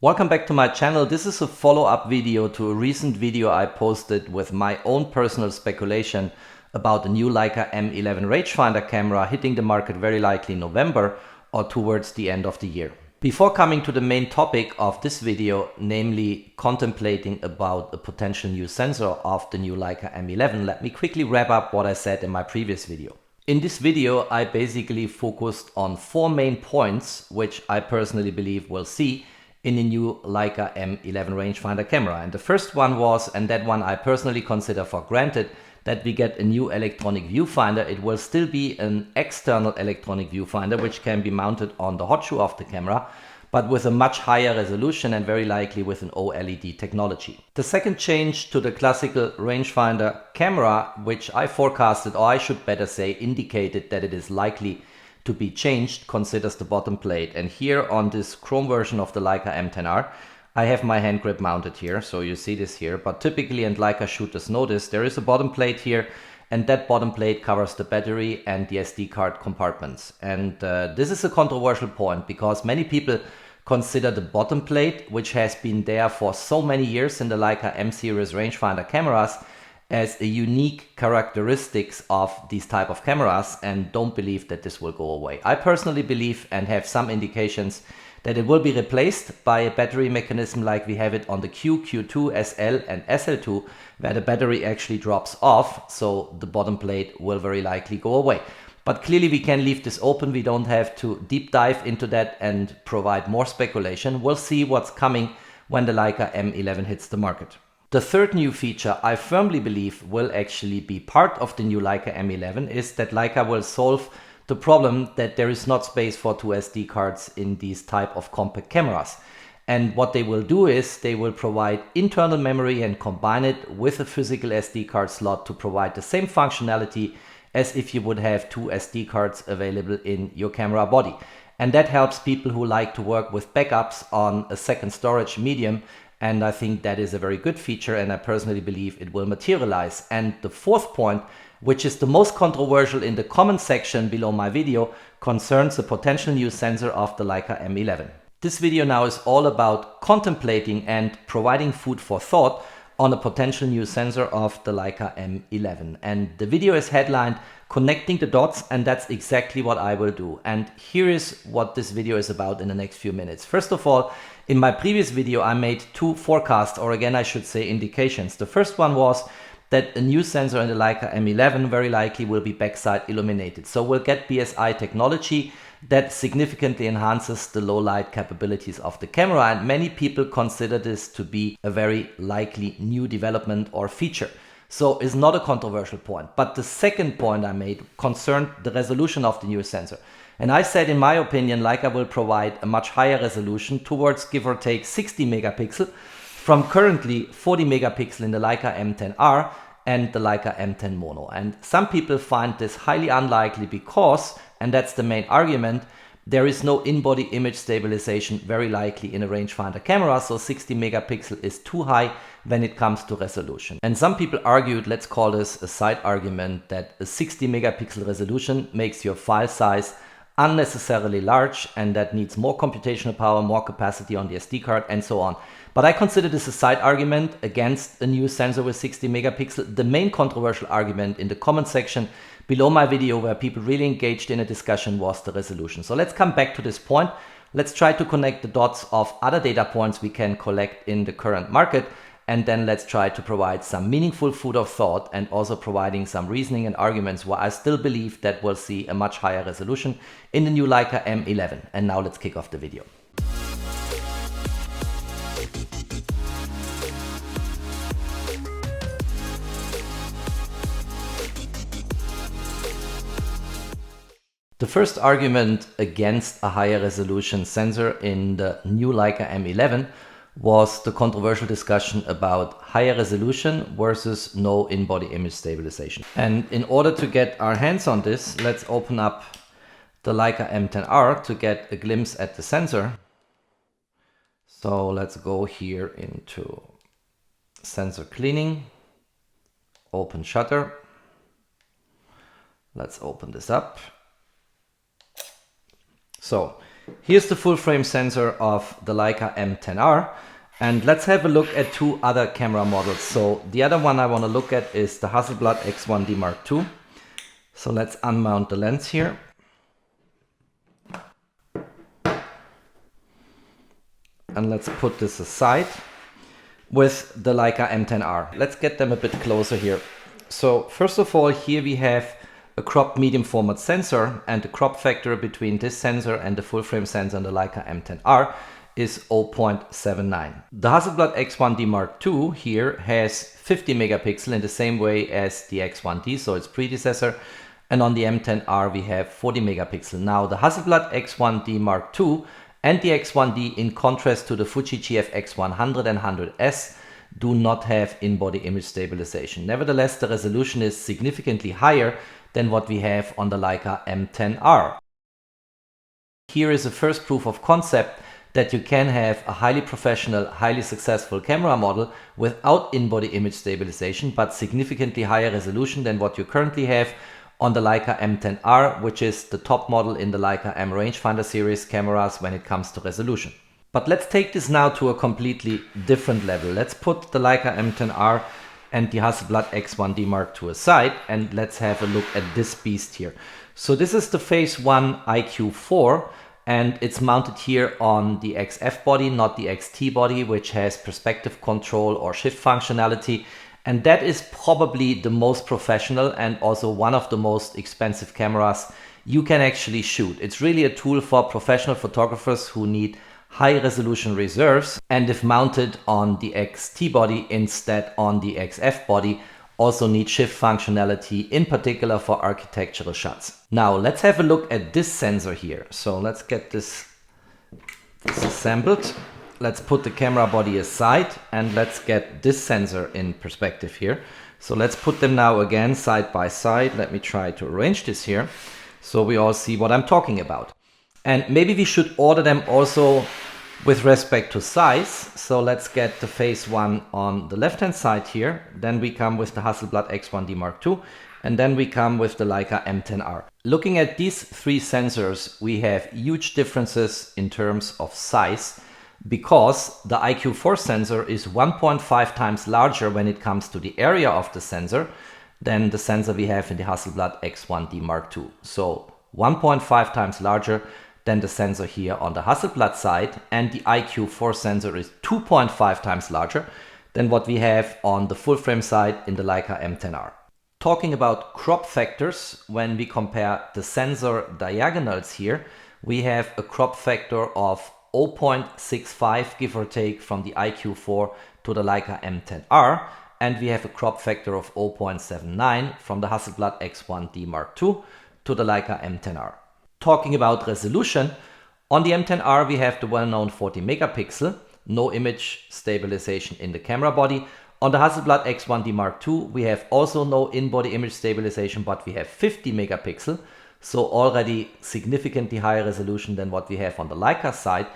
Welcome back to my channel. This is a follow-up video to a recent video I posted with my own personal speculation about the new Leica M11 rangefinder camera hitting the market very likely in November or towards the end of the year. Before coming to the main topic of this video, namely contemplating about a potential new sensor of the new Leica M11, let me quickly wrap up what I said in my previous video. In this video, I basically focused on four main points which I personally believe we'll see in the new Leica M11 rangefinder camera. And the first one was, and that one I personally consider for granted, that we get a new electronic viewfinder. It will still be an external electronic viewfinder which can be mounted on the hot shoe of the camera, but with a much higher resolution and very likely with an OLED technology. The second change to the classical rangefinder camera, which I forecasted, or I should better say indicated that it is likely to be changed, considers the bottom plate. And here on this chrome version of the Leica M10R, I have my hand grip mounted here, so you see this here, but typically, and Leica shooters know this, there is a bottom plate here, and that bottom plate covers the battery and the SD card compartments. And this is a controversial point because many people consider the bottom plate, which has been there for so many years in the Leica M series rangefinder cameras, as a unique characteristics of these type of cameras, and don't believe that this will go away. I personally believe and have some indications that it will be replaced by a battery mechanism like we have it on the Q, Q2, SL and SL2, where the battery actually drops off, so the bottom plate will very likely go away. But clearly we can leave this open. We don't have to deep dive into that and provide more speculation. We'll see what's coming when the Leica M11 hits the market. The third new feature I firmly believe will actually be part of the new Leica M11 is that Leica will solve the problem that there is not space for two SD cards in these type of compact cameras. And what they will do is they will provide internal memory and combine it with a physical SD card slot to provide the same functionality as if you would have two SD cards available in your camera body. And that helps people who like to work with backups on a second storage medium. And I think that is a very good feature, and I personally believe it will materialize. And the fourth point, which is the most controversial in the comment section below my video, concerns the potential new sensor of the Leica M11. This video now is all about contemplating and providing food for thought on a potential new sensor of the Leica M11. And the video is headlined "Connecting the Dots," and that's exactly what I will do. And here is what this video is about in the next few minutes. First of all, in my previous video, I made two forecasts, or again, I should say indications. The first one was that a new sensor in the Leica M11 very likely will be backside illuminated. So we'll get BSI technology that significantly enhances the low light capabilities of the camera. And many people consider this to be a very likely new development or feature. So it's not a controversial point. But the second point I made concerned the resolution of the new sensor. And I said, in my opinion, Leica will provide a much higher resolution towards give or take 60 megapixel from currently 40 megapixel in the Leica M10R and the Leica M10 Mono. And some people find this highly unlikely because, and that's the main argument, there is no in-body image stabilization very likely in a rangefinder camera, so 60 megapixel is too high when it comes to resolution. And some people argued, let's call this a side argument, that a 60 megapixel resolution makes your file size unnecessarily large, and that needs more computational power, more capacity on the SD card, and so on. But I consider this a side argument against a new sensor with 60 megapixel. The main controversial argument in the comment section below my video, where people really engaged in a discussion, was the resolution. So let's come back to this point. Let's try to connect the dots of other data points we can collect in the current market, and then let's try to provide some meaningful food of thought and also providing some reasoning and arguments why I still believe that we'll see a much higher resolution in the new Leica M11. And now let's kick off the video. The first argument against a higher resolution sensor in the new Leica M11 was the controversial discussion about higher resolution versus no in-body image stabilization. And in order to get our hands on this, let's open up the Leica M10R to get a glimpse at the sensor. So let's go here into sensor cleaning, open shutter. Let's open this up. So Here's the full frame sensor of the Leica M10R. And let's have a look at two other camera models. So the other one I want to look at is the Hasselblad X1D Mark II. So let's unmount the lens here. And let's put this aside with the Leica M10R. Let's get them a bit closer here. So first of all, here we have a cropped medium format sensor, and the crop factor between this sensor and the full frame sensor on the Leica M10R is 0.79. The Hasselblad X1D Mark II here has 50 megapixel in the same way as the X1D, so its predecessor, and on the M10R we have 40 megapixel. Now the Hasselblad X1D Mark II and the X1D, in contrast to the Fuji GF X100 and 100S, do not have in-body image stabilization. Nevertheless, the resolution is significantly higher than what we have on the Leica M10R. Here is a first proof of concept that you can have a highly professional, highly successful camera model without in-body image stabilization, but significantly higher resolution than what you currently have on the Leica M10R, which is the top model in the Leica M Rangefinder series cameras when it comes to resolution. But let's take this now to a completely different level. Let's put the Leica M10R and the Hasselblad X1D Mark II aside, and let's have a look at this beast here. So this is the Phase 1 IQ4, and it's mounted here on the XF body, not the XT body, which has perspective control or shift functionality. And that is probably the most professional and also one of the most expensive cameras you can actually shoot. It's really a tool for professional photographers who need high resolution reserves, and if mounted on the XT body instead on the XF body, also need shift functionality, in particular for architectural shots. Now let's have a look at this sensor here. So let's get this assembled. Let's put the camera body aside and let's get this sensor in perspective here. So let's put them now again side by side. Let me try to arrange this here so we all see what I'm talking about. And maybe we should order them also with respect to size. So let's get the Phase 1 on the left hand side here. Then we come with the Hasselblad X1D Mark II. And then we come with the Leica M10R. Looking at these three sensors, we have huge differences in terms of size, because the IQ4 sensor is 1.5 times larger when it comes to the area of the sensor than the sensor we have in the Hasselblad X1D Mark II. So 1.5 times larger than the sensor here on the Hasselblad side, and the IQ4 sensor is 2.5 times larger than what we have on the full frame side in the Leica M10R. Talking about crop factors, when we compare the sensor diagonals here, we have a crop factor of 0.65 give or take from the IQ4 to the Leica M10R, and we have a crop factor of 0.79 from the Hasselblad X1D Mark II to the Leica M10R. Talking about resolution, on the M10R we have the well-known 40 megapixel, no image stabilization in the camera body. On the Hasselblad X1D Mark II we have also no in-body image stabilization, but we have 50 megapixel, so already significantly higher resolution than what we have on the Leica side.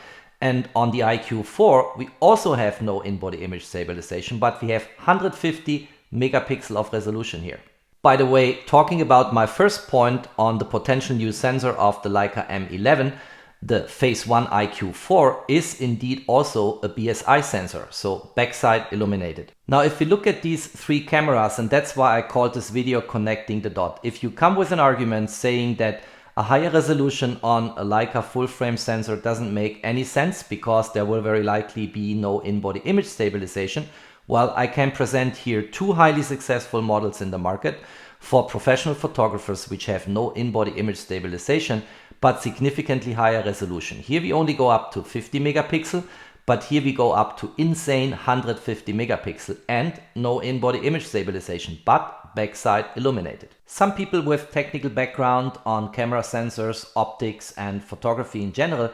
And on the IQ4 we also have no in-body image stabilization, but we have 150 megapixel of resolution here. By the way, talking about my first point on the potential new sensor of the Leica M11, the Phase 1 IQ4 is indeed also a BSI sensor, so backside illuminated. Now if we look at these three cameras, and that's why I called this video Connecting the Dot, if you come with an argument saying that a higher resolution on a Leica full frame sensor doesn't make any sense because there will very likely be no in-body image stabilization, well, I can present here two highly successful models in the market for professional photographers which have no in-body image stabilization but significantly higher resolution. Here we only go up to 50 megapixel, but here we go up to insane 150 megapixel and no in-body image stabilization, but backside illuminated. Some people with technical background on camera sensors, optics and photography in general,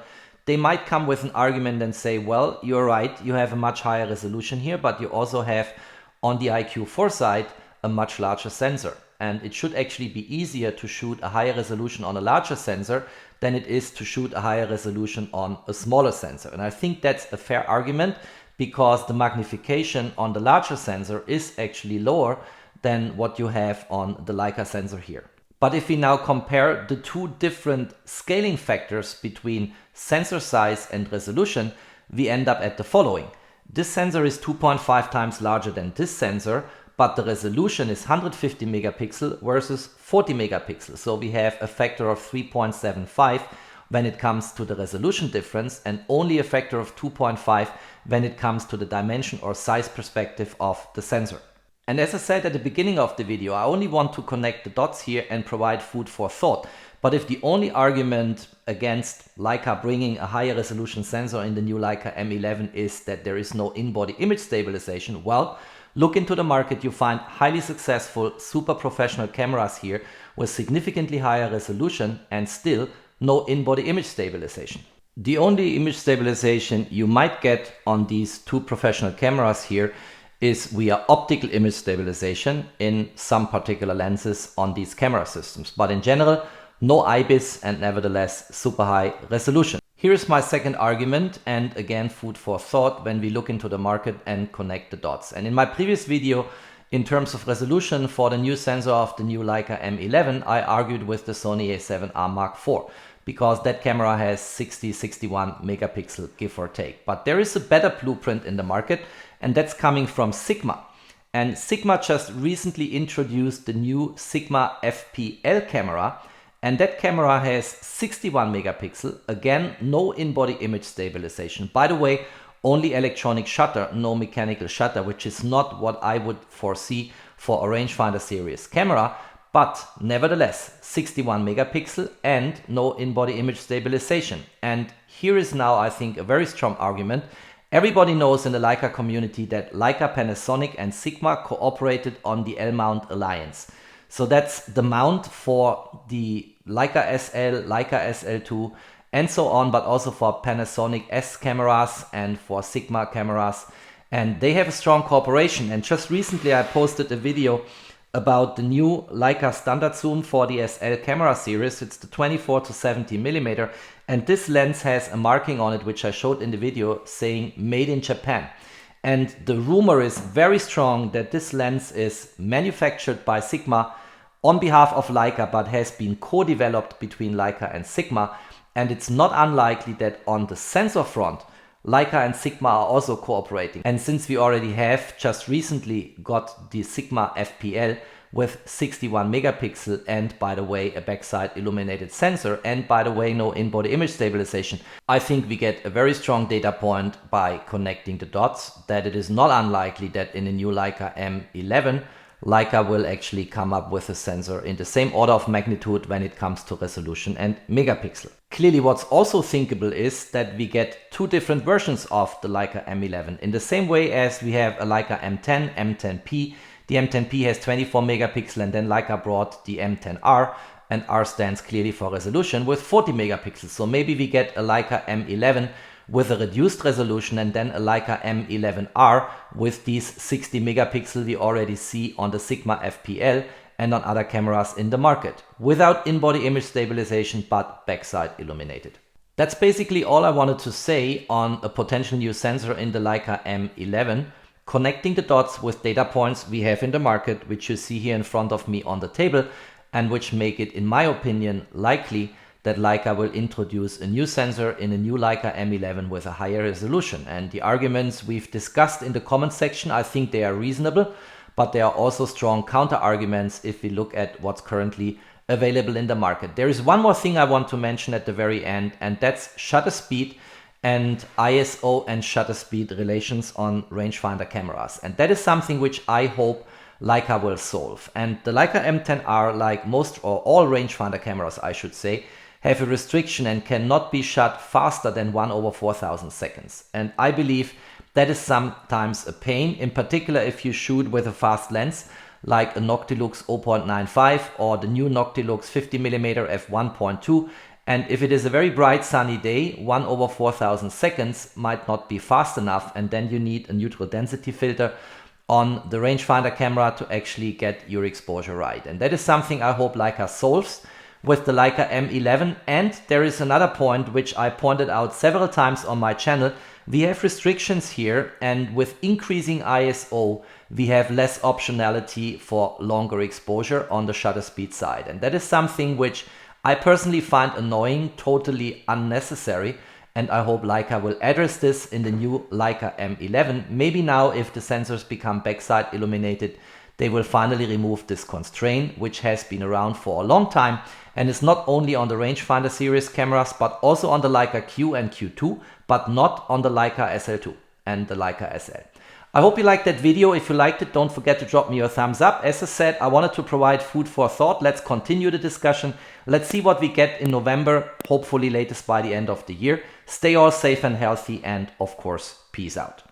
they might come with an argument and say, well, you're right, you have a much higher resolution here, but you also have on the IQ4 side a much larger sensor. And it should actually be easier to shoot a higher resolution on a larger sensor than it is to shoot a higher resolution on a smaller sensor. And I think that's a fair argument because the magnification on the larger sensor is actually lower than what you have on the Leica sensor here. But if we now compare the two different scaling factors between sensor size and resolution, we end up at the following. This sensor is 2.5 times larger than this sensor, but the resolution is 150 megapixel versus 40 megapixels. So we have a factor of 3.75 when it comes to the resolution difference, and only a factor of 2.5 when it comes to the dimension or size perspective of the sensor. And as I said at the beginning of the video, I only want to connect the dots here and provide food for thought. But if the only argument against Leica bringing a higher resolution sensor in the new Leica M11 is that there is no in-body image stabilization, well, look into the market, you find highly successful, super professional cameras here with significantly higher resolution and still no in-body image stabilization. The only image stabilization you might get on these two professional cameras here is via optical image stabilization in some particular lenses on these camera systems. But in general, no IBIS and nevertheless super high resolution. Here is my second argument, and again food for thought when we look into the market and connect the dots. And in my previous video, in terms of resolution for the new sensor of the new Leica M11, I argued with the Sony A7R Mark IV, because that camera has 61 megapixel, give or take. But there is a better blueprint in the market, and that's coming from Sigma. And Sigma just recently introduced the new Sigma FPL camera, and that camera has 61 megapixel, again no in-body image stabilization. By the way, only electronic shutter, no mechanical shutter, which is not what I would foresee for a rangefinder series camera, but nevertheless 61 megapixel and no in-body image stabilization. And here is now, I think, a very strong argument. Everybody knows in the Leica community that Leica, Panasonic and Sigma cooperated on the L-mount alliance. So that's the mount for the Leica SL, Leica SL2 and so on, but also for Panasonic S cameras and for Sigma cameras. And they have a strong cooperation. And just recently I posted a video about the new Leica standard zoom for the SL camera series. It's the 24 to 70 millimeter, and this lens has a marking on it which I showed in the video saying made in Japan. And the rumor is very strong that this lens is manufactured by Sigma on behalf of Leica, but has been co-developed between Leica and Sigma. And it's not unlikely that on the sensor front, Leica and Sigma are also cooperating. And since we already have just recently got the Sigma FPL with 61 megapixel and, by the way, a backside illuminated sensor, and by the way, no in-body image stabilization, I think we get a very strong data point by connecting the dots that it is not unlikely that in a new Leica M11, Leica will actually come up with a sensor in the same order of magnitude when it comes to resolution and megapixel. Clearly, what's also thinkable is that we get two different versions of the Leica M11 in the same way as we have a Leica M10, M10P. The M10P has 24 megapixel, and then Leica brought the M10R, and R stands clearly for resolution, with 40 megapixels. So maybe we get a Leica M11 with a reduced resolution and then a Leica M11R with these 60 megapixel we already see on the Sigma FPL and on other cameras in the market, without in-body image stabilization but backside illuminated. That's basically all I wanted to say on a potential new sensor in the Leica M11, connecting the dots with data points we have in the market, which you see here in front of me on the table, and which make it, in my opinion, likely that Leica will introduce a new sensor in a new Leica M11 with a higher resolution. And the arguments we've discussed in the comment section, I think they are reasonable, but there are also strong counter arguments if we look at what's currently available in the market. There is one more thing I want to mention at the very end, and that's shutter speed and ISO and shutter speed relations on rangefinder cameras. And that is something which I hope Leica will solve. And the Leica M10R, like most or all rangefinder cameras, I should say, have a restriction and cannot be shot faster than 1/4000 seconds. And I believe that is sometimes a pain, in particular if you shoot with a fast lens like a Noctilux 0.95 or the new Noctilux 50mm f1.2. And if it is a very bright sunny day, 1/4000 seconds might not be fast enough, and then you need a neutral density filter on the rangefinder camera to actually get your exposure right. And that is something I hope Leica solves with the Leica M11. And there is another point which I pointed out several times on my channel, we have restrictions here, and with increasing ISO, we have less optionality for longer exposure on the shutter speed side. And that is something which I personally find annoying, totally unnecessary. And I hope Leica will address this in the new Leica M11. Maybe now, if the sensors become backside illuminated, they will finally remove this constraint, which has been around for a long time and is not only on the rangefinder series cameras, but also on the Leica Q and Q2, but not on the Leica SL2 and the Leica SL. I hope you liked that video. If you liked it, don't forget to drop me your thumbs up. As I said, I wanted to provide food for thought. Let's continue the discussion. Let's see what we get in November, hopefully latest by the end of the year. Stay all safe and healthy, and of course, peace out.